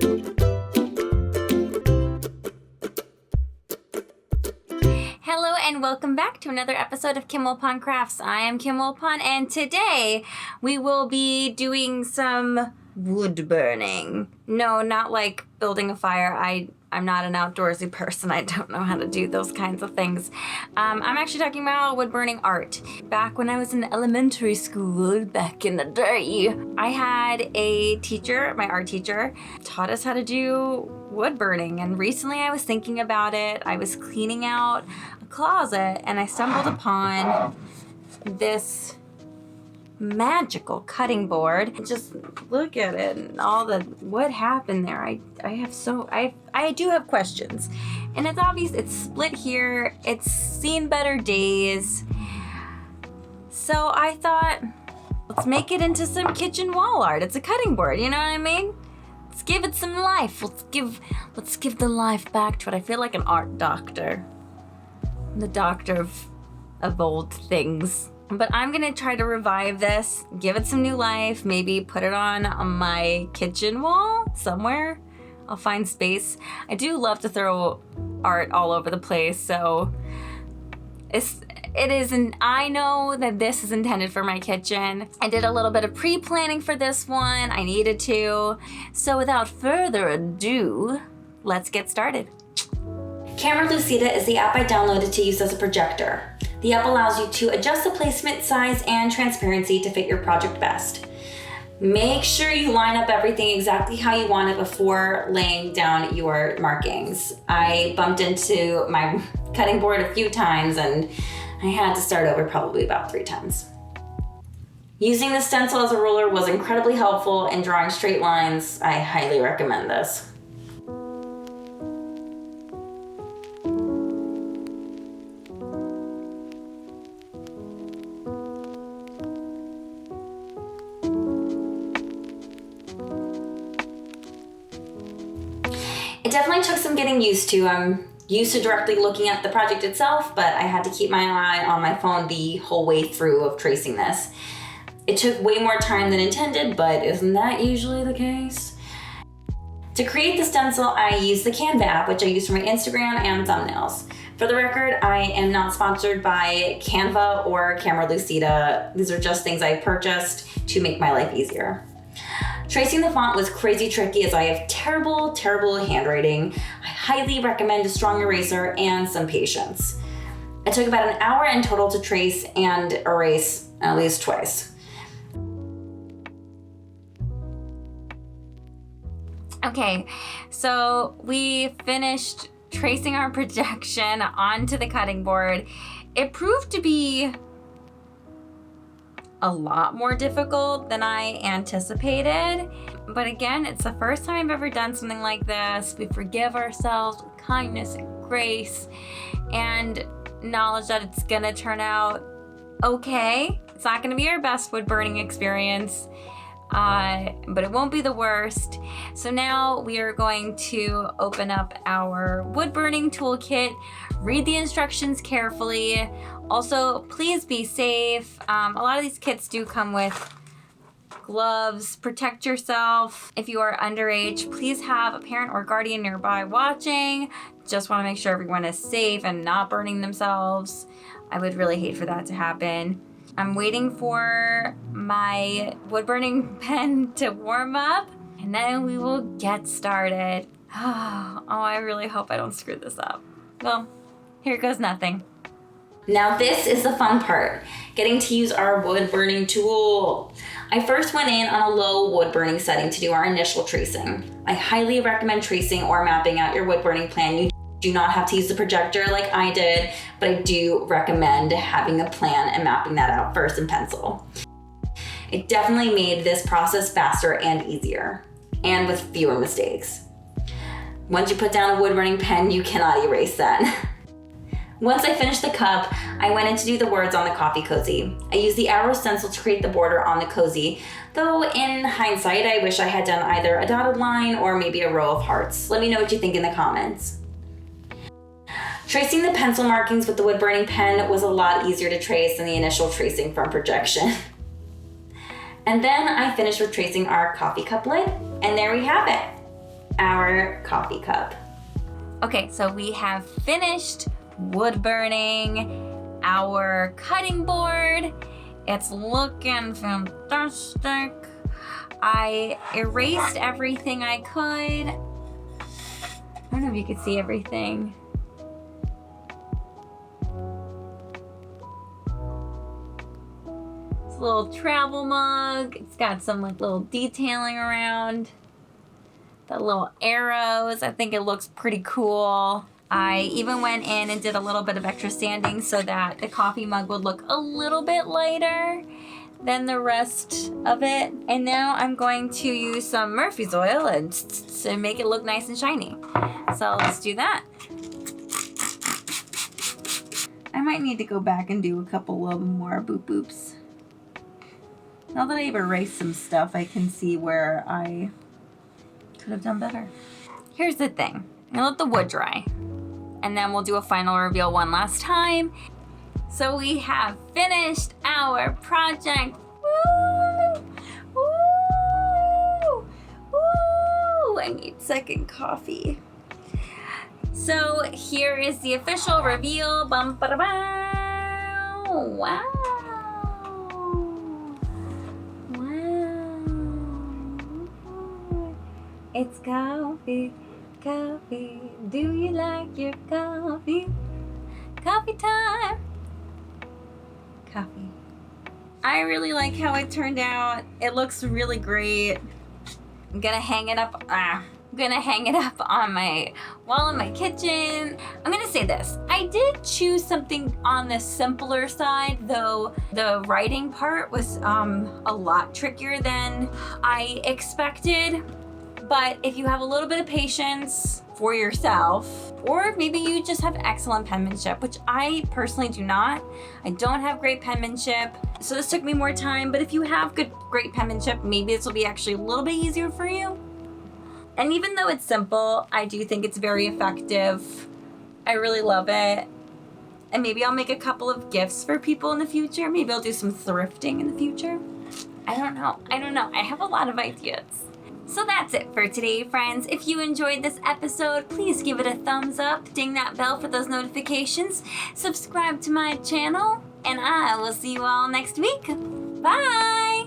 Hello and welcome back to another episode of Kim Wilpon Crafts. I am Kim Wilpon, and today we will be doing some wood burning. No, not like building a fire. I'm not an outdoorsy person. I don't know how to do those kinds of things. I'm actually talking about wood burning art. Back when I was in elementary school, back in the day, I had a teacher, my art teacher, taught us how to do wood burning. And recently I was thinking about it. I was cleaning out a closet and I stumbled upon this magical cutting board. Just look at it and all the what happened there. I do have questions, and it's obvious it's split here. It's seen better days, so I thought, let's make it into some kitchen wall art. It's a cutting board, you know what I mean? Let's give it some life. Let's give the life back to it. I feel like an art doctor, the doctor of old things. But I'm gonna try to revive this, give it some new life, maybe put it on my kitchen wall somewhere. I'll find space. I do love to throw art all over the place, so I know that this is intended for my kitchen. I did a little bit of pre-planning for this one. I needed to. So without further ado, let's get started. Camera Lucida is the app I downloaded to use as a projector. The app allows you to adjust the placement, size, and transparency to fit your project best. Make sure you line up everything exactly how you want it before laying down your markings. I bumped into my cutting board a few times and I had to start over probably about 3 times. Using the stencil as a ruler was incredibly helpful in drawing straight lines. I highly recommend this. It definitely took some getting used to. I'm used to directly looking at the project itself, but I had to keep my eye on my phone the whole way through of tracing this. It took way more time than intended, but isn't that usually the case? To create the stencil, I used the Canva app, which I use for my Instagram and thumbnails. For the record, I am not sponsored by Canva or Camera Lucida. These are just things I purchased to make my life easier. Tracing the font was crazy tricky as I have terrible handwriting. I highly recommend a strong eraser and some patience. It took about an hour in total to trace and erase at least twice. Okay, so we finished tracing our projection onto the cutting board. It proved to be a lot more difficult than I anticipated. But again, it's the first time I've ever done something like this. We forgive ourselves with kindness and grace and knowledge that it's gonna turn out okay. It's not gonna be our best wood burning experience, but it won't be the worst. So now we are going to open up our wood burning toolkit, read the instructions carefully. Also, please be safe. A lot of these kits do come with gloves. Protect yourself. If you are underage, please have a parent or guardian nearby watching. Just want to make sure everyone is safe and not burning themselves. I would really hate for that to happen. I'm waiting for my wood burning pen to warm up, and then we will get started. Oh, I really hope I don't screw this up. Well, here goes nothing. Now this is the fun part, getting to use our wood burning tool. I first went in on a low wood burning setting to do our initial tracing. I highly recommend tracing or mapping out your wood burning plan. You do not have to use the projector like I did, but I do recommend having a plan and mapping that out first in pencil. It definitely made this process faster and easier, and with fewer mistakes. Once you put down a wood burning pen, you cannot erase that. Once I finished the cup, I went in to do the words on the coffee cozy. I used the arrow stencil to create the border on the cozy, though in hindsight, I wish I had done either a dotted line or maybe a row of hearts. Let me know what you think in the comments. Tracing the pencil markings with the wood burning pen was a lot easier to trace than the initial tracing from projection. And then I finished with tracing our coffee cup lid, and there we have it. our coffee cup. Okay, so we have finished wood burning our cutting board. It's looking fantastic. I erased everything I could. I don't know if you could see everything. It's a little travel mug. It's got some like little detailing around. The little arrows. I think it looks pretty cool. I even went in and did a little bit of extra sanding so that the coffee mug would look a little bit lighter than the rest of it. And now I'm going to use some Murphy's oil and to make it look nice and shiny. So let's do that. I might need to go back and do a couple of more boop boops. Now that I've erased some stuff, I can see where I could have done better. Here's the thing. I'm gonna let the wood dry, and then we'll do a final reveal one last time. So we have finished our project. Woo! Woo! Woo! I need second coffee. So here is the official reveal. Bum, ba, da, ba. Wow. It's coffee, coffee. Do you like your coffee? Coffee time. Coffee. I really like how it turned out. It looks really great. I'm gonna hang it up. I'm gonna hang it up on my wall in my kitchen. I'm gonna say this. I did choose something on the simpler side, though the writing part was a lot trickier than I expected. But if you have a little bit of patience for yourself, or maybe you just have excellent penmanship, which I personally do not. I don't have great penmanship, so this took me more time. But if you have great penmanship, maybe this will be actually a little bit easier for you. And even though it's simple, I do think it's very effective. I really love it. And maybe I'll make a couple of gifts for people in the future. Maybe I'll do some thrifting in the future. I don't know. I have a lot of ideas. So that's it for today, friends. If you enjoyed this episode, please give it a thumbs up, ding that bell for those notifications, subscribe to my channel, and I will see you all next week. Bye!